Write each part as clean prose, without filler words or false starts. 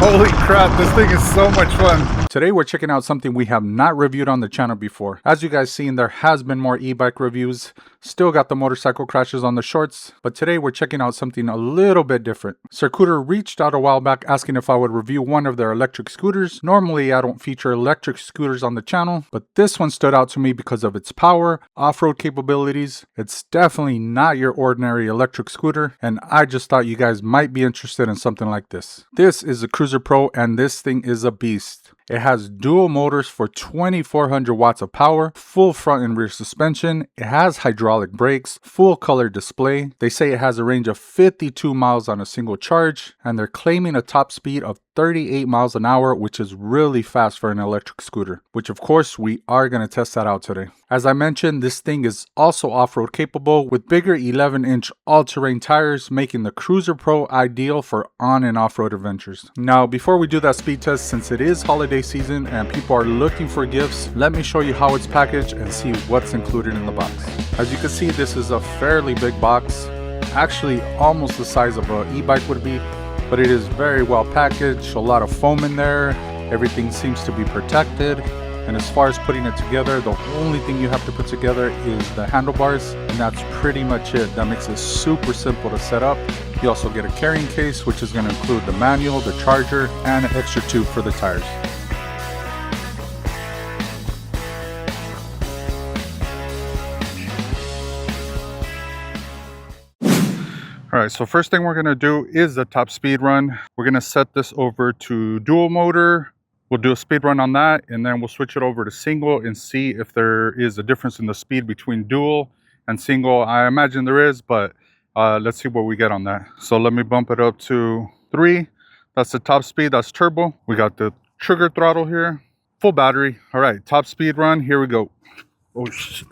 Holy crap, this thing is so much fun. Today we're checking out something we have not reviewed on the channel before. As you guys seen, there has been more e-bike reviews. Still got the motorcycle crashes on the shorts, but today we're checking out something a little bit different. Circooter reached out a while back asking if I would review one of their electric scooters. Normally I don't feature electric scooters on the channel, but this one stood out to me because of its power, off-road capabilities. It's definitely not your ordinary electric scooter, and I just thought you guys might be interested in something like this. This is a Cruiser Pro, and this thing is a beast. It has dual motors for 2400 watts of power, full front and rear suspension. It has hydraulic brakes, full color display. They say it has a range of 52 miles on a single charge, and they're claiming a top speed of 38 miles an hour, which is really fast for an electric scooter, which of course we are going to test that out today. As I mentioned, this thing is also off-road capable with bigger 11-inch all-terrain tires, making the Cruiser Pro ideal for on and off-road adventures. Now, before we do that speed test, since it is holiday season and people are looking for gifts, let me show you how it's packaged and see what's included in the box. As you can see, this is a fairly big box, actually almost the size of an e-bike would be, but it is very well packaged, a lot of foam in there, everything seems to be protected. And as far as putting it together, the only thing you have to put together is the handlebars, and that's pretty much it. That makes it super simple to set up. You also get a carrying case, which is going to include the manual, the charger, and an extra tube for the tires. Alright, so first thing we're going to do is the top speed run. We're going to set this over to dual motor. We'll do a speed run on that, and then we'll switch it over to single and see if there is a difference in the speed between dual and single. I imagine there is, but let's see what we get on that. So let me bump it up to 3. That's the top speed, that's turbo. We got the trigger throttle here, full battery. All right, top speed run, here we go. Oh, shit.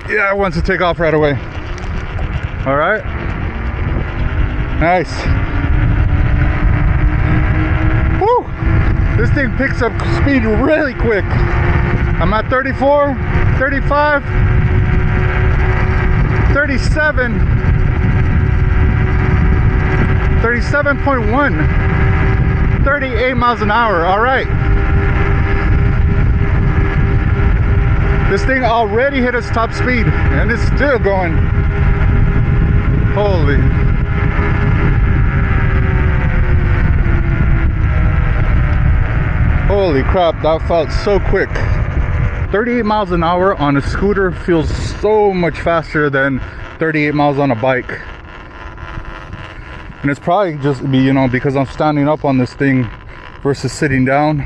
Yeah, it wants to take off right away. All right, nice. Woo! This thing picks up speed really quick. I'm at 34, 35, 37, 37.1, 38 miles an hour. All right. This thing already hit its top speed and it's still going. Holy. Holy crap, that felt so quick. 38 miles an hour on a scooter feels so much faster than 38 miles on a bike. And it's probably just because I'm standing up on this thing versus sitting down.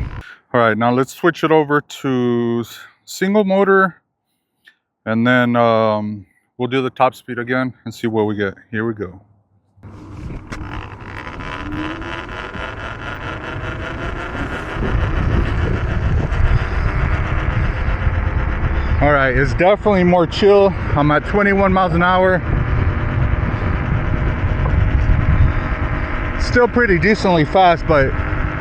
All right, now let's switch it over to single motor, and then we'll do the top speed again and see what we get. Here we go. All right, it's definitely more chill. I'm at 21 miles an hour. Still pretty decently fast, but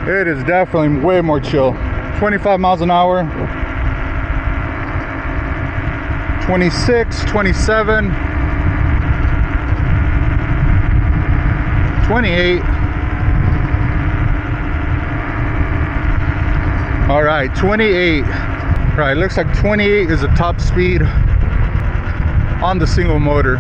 it is definitely way more chill. 25 miles an hour. 26, 27, 28. All right, 28. All right, looks like 28 is the top speed on the single motor.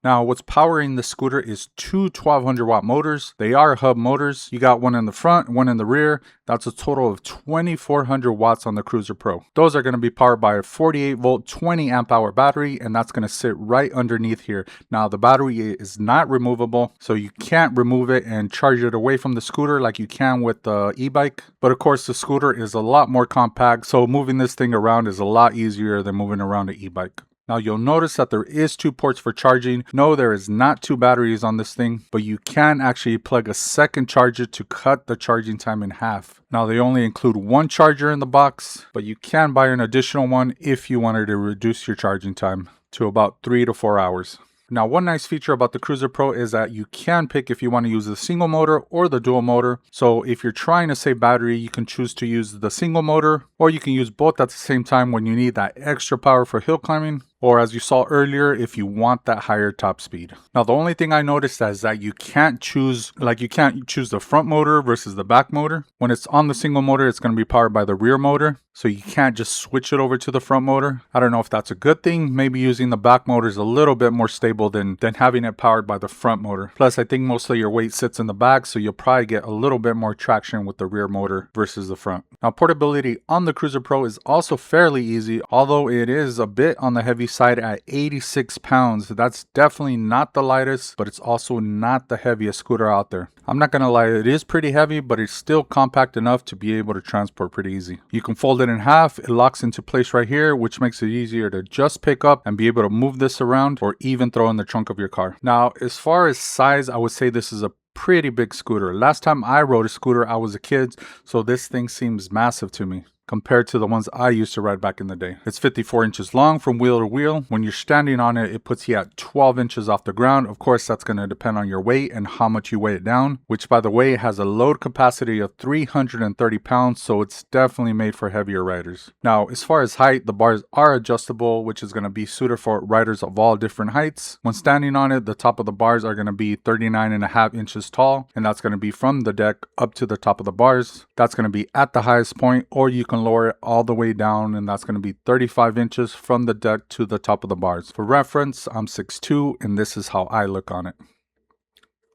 Now, what's powering the scooter is two 1200 watt motors. They are hub motors. You got one in the front, one in the rear. That's a total of 2400 watts on the Cruiser Pro. Those are going to be powered by a 48 volt, 20 amp hour battery, and that's going to sit right underneath here. Now, the battery is not removable, so you can't remove it and charge it away from the scooter like you can with the e-bike. But of course, the scooter is a lot more compact, so moving this thing around is a lot easier than moving around an e-bike. Now you'll notice that there is 2 ports for charging. No, there is not 2 batteries on this thing, but you can actually plug a second charger to cut the charging time in half. Now they only include 1 charger in the box, but you can buy an additional one if you wanted to reduce your charging time to about 3 to 4 hours. Now, one nice feature about the Cruiser Pro is that you can pick if you want to use the single motor or the dual motor. So if you're trying to save battery, you can choose to use the single motor, or you can use both at the same time when you need that extra power for hill climbing. or as you saw earlier, if you want that higher top speed. Now, the only thing I noticed is that you can't choose the front motor versus the back motor. When it's on the single motor, it's going to be powered by the rear motor, so you can't just switch it over to the front motor. I don't know if that's a good thing. Maybe using the back motor is a little bit more stable than having it powered by the front motor. Plus, I think most of your weight sits in the back, so you'll probably get a little bit more traction with the rear motor versus the front. Now, portability on the Cruiser Pro is also fairly easy, although it is a bit on the heavy side at 86 pounds. That's definitely not the lightest, but it's also not the heaviest scooter out there. I'm not gonna lie, it is pretty heavy, but it's still compact enough to be able to transport pretty easy. You can fold it in half, it locks into place right here, which makes it easier to just pick up and be able to move this around or even throw in the trunk of your car. Now, as far as size, I would say this is a pretty big scooter. Last time I rode a scooter, I was a kid, so this thing seems massive to me compared to the ones I used to ride back in the day. It's 54 inches long from wheel to wheel. When you're standing on it, it puts you at 12 inches off the ground. Of course, that's going to depend on your weight and how much you weigh it down, which, by the way, has a load capacity of 330 pounds, so it's definitely made for heavier riders. Now, as far as height, the bars are adjustable, which is going to be suited for riders of all different heights. When standing on it, the top of the bars are going to be 39.5 inches tall, and that's going to be from the deck up to the top of the bars. That's going to be at the highest point, or you can lower it all the way down, and that's going to be 35 inches from the deck to the top of the bars. For reference, I'm 6'2", and this is how I look on it.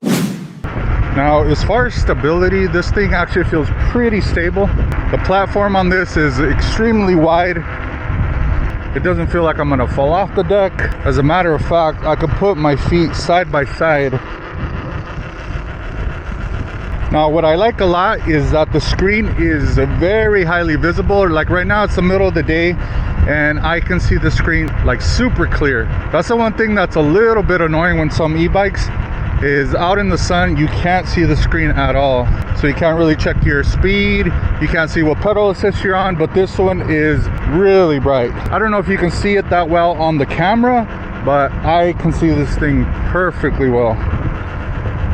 Now, as far as stability, this thing actually feels pretty stable. The platform on this is extremely wide. It doesn't feel like I'm going to fall off the deck. As a matter of fact, I could put my feet side by side. Now, what I like a lot is that the screen is very highly visible. Like right now, it's the middle of the day and I can see the screen like super clear. That's the one thing that's a little bit annoying when some e-bikes is out in the sun, you can't see the screen at all. So you can't really check your speed. You can't see what pedal assist you're on, but this one is really bright. I don't know if you can see it that well on the camera, but I can see this thing perfectly well.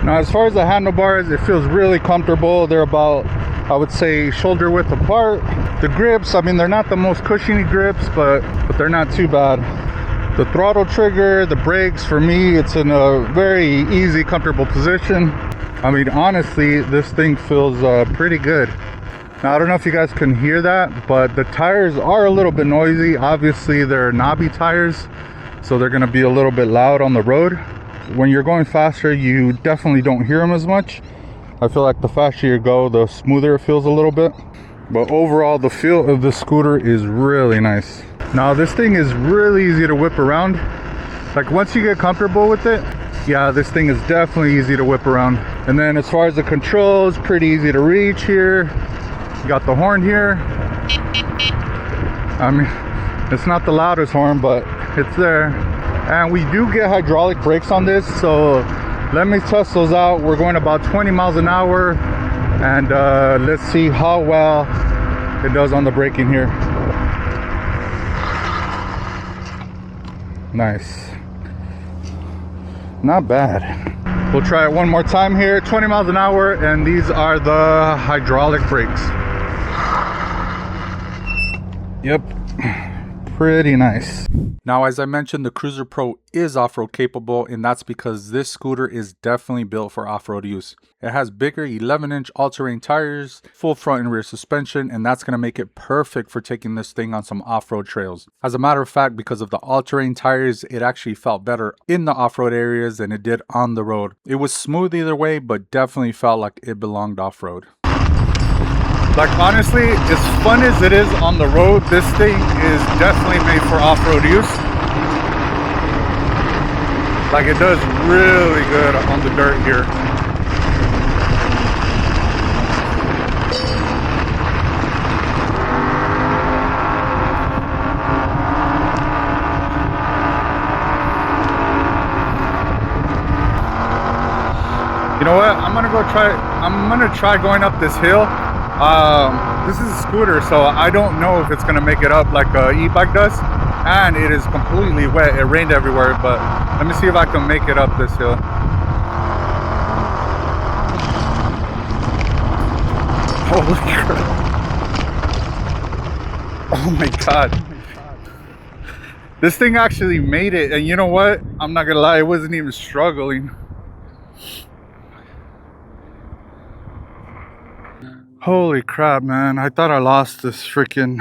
Now, as far as the handlebars, it feels really comfortable. They're about, I would say, shoulder width apart. The grips, I mean, they're not the most cushiony grips, but they're not too bad. The throttle trigger, the brakes, for me, it's in a very easy, comfortable position. I mean, honestly, this thing feels pretty good. Now, I don't know if you guys can hear that, but the tires are a little bit noisy. Obviously, they're knobby tires, so they're gonna be a little bit loud on the road. When you're going faster, you definitely don't hear them as much. I feel like the faster you go, the smoother it feels a little bit. But overall, the feel of the scooter is really nice. Now, this thing is really easy to whip around. Like once you get comfortable with it, yeah, this thing is definitely easy to whip around. And then as far as the controls, pretty easy to reach here. You got the horn here. I mean, it's not the loudest horn, but it's there. And we do get hydraulic brakes on this, so let me test those out. We're going about 20 miles an hour, and let's see how well it does on the braking here. Nice. Not bad. We'll try it one more time here. 20 miles an hour, and these are the hydraulic brakes. Yep. Pretty nice. Now, as I mentioned, the Cruiser Pro is off-road capable, and that's because this scooter is definitely built for off-road use. It has bigger 11-inch all-terrain tires, full front and rear suspension, and that's going to make it perfect for taking this thing on some off-road trails. As a matter of fact, because of the all-terrain tires, it actually felt better in the off-road areas than it did on the road. It was smooth either way, but definitely felt like it belonged off-road. Like honestly, as fun as it is on the road, this thing is definitely made for off-road use. Like it does really good on the dirt here. You know what? I'm gonna try going up this hill. This is a scooter, so I don't know if it's gonna make it up like a e-bike does, and it is completely wet. It rained everywhere, but let me see if I can make it up this hill. Holy crap! Oh my god! This thing actually made it, and you know what? I'm not gonna lie, it wasn't even struggling. Holy crap, man. I thought I lost this freaking...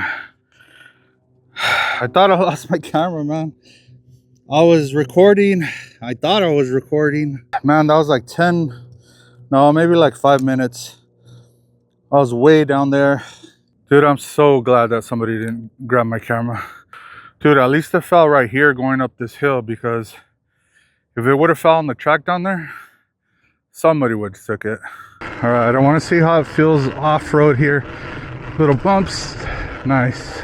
I thought I lost my camera, man. I was recording. I thought I was recording. Man, that was like 10... No, maybe like 5 minutes. I was way down there. Dude, I'm so glad that somebody didn't grab my camera. Dude, at least it fell right here going up this hill, because if it would have fell on the track down there, somebody would have took it. All right, I want to see how it feels off-road here. Little bumps. Nice.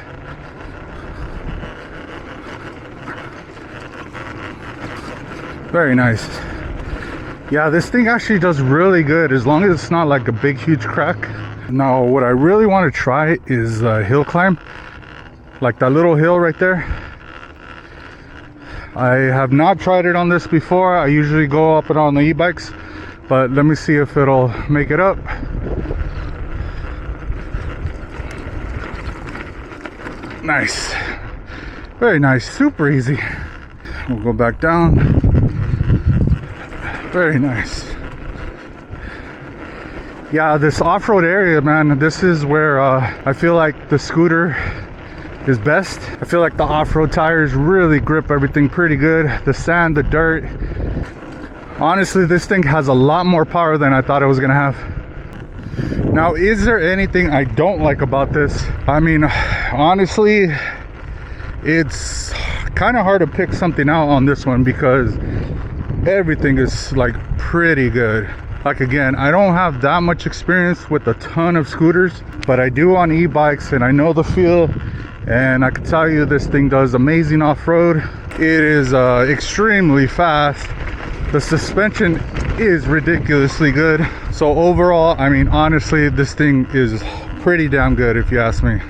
Very nice. Yeah, this thing actually does really good as long as it's not like a big, huge crack. Now, what I really want to try is a hill climb. Like that little hill right there. I have not tried it on this before. I usually go up and on the e-bikes, but let me see if it'll make it up. Nice. Very nice. Super easy. We'll go back down. Very nice. Yeah, this off-road area, man, this is where I feel like the scooter is best. I feel like the off-road tires really grip everything pretty good. The sand, the dirt. Honestly, this thing has a lot more power than I thought it was gonna have. Now, is there anything I don't like about this? I mean, honestly, it's kind of hard to pick something out on this one because everything is like pretty good. Like, again, I don't have that much experience with a ton of scooters, but I do on e-bikes and I know the feel. And I can tell you this thing does amazing off-road. It is extremely fast. The suspension is ridiculously good. So overall, I mean, honestly, this thing is pretty damn good if you ask me.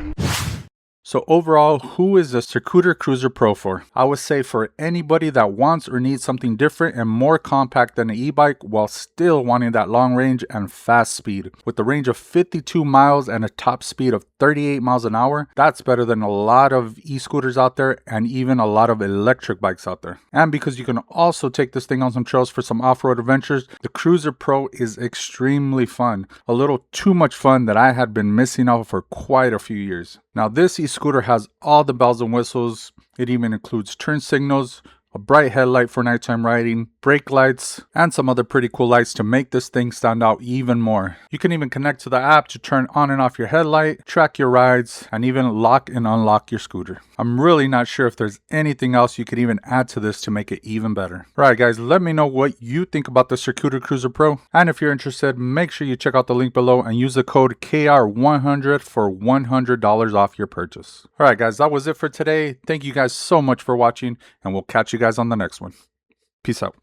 So overall, who is the Circooter Cruiser Pro for? I would say for anybody that wants or needs something different and more compact than an e-bike while still wanting that long range and fast speed. With a range of 52 miles and a top speed of 38 miles an hour, that's better than a lot of e-scooters out there and even a lot of electric bikes out there. And because you can also take this thing on some trails for some off-road adventures, the Cruiser Pro is extremely fun. A little too much fun that I had been missing out for quite a few years. Now, this e-scooter has all the bells and whistles. It even includes turn signals, a bright headlight for nighttime riding, brake lights, and some other pretty cool lights to make this thing stand out even more. You can even connect to the app to turn on and off your headlight, track your rides, and even lock and unlock your scooter. I'm really not sure if there's anything else you could even add to this to make it even better. Alright guys, let me know what you think about the Circooter Cruiser Pro, and if you're interested, make sure you check out the link below and use the code KR100 for $100 off your purchase. Alright guys, that was it for today. Thank you guys so much for watching, and we'll catch you guys on the next one. Peace out.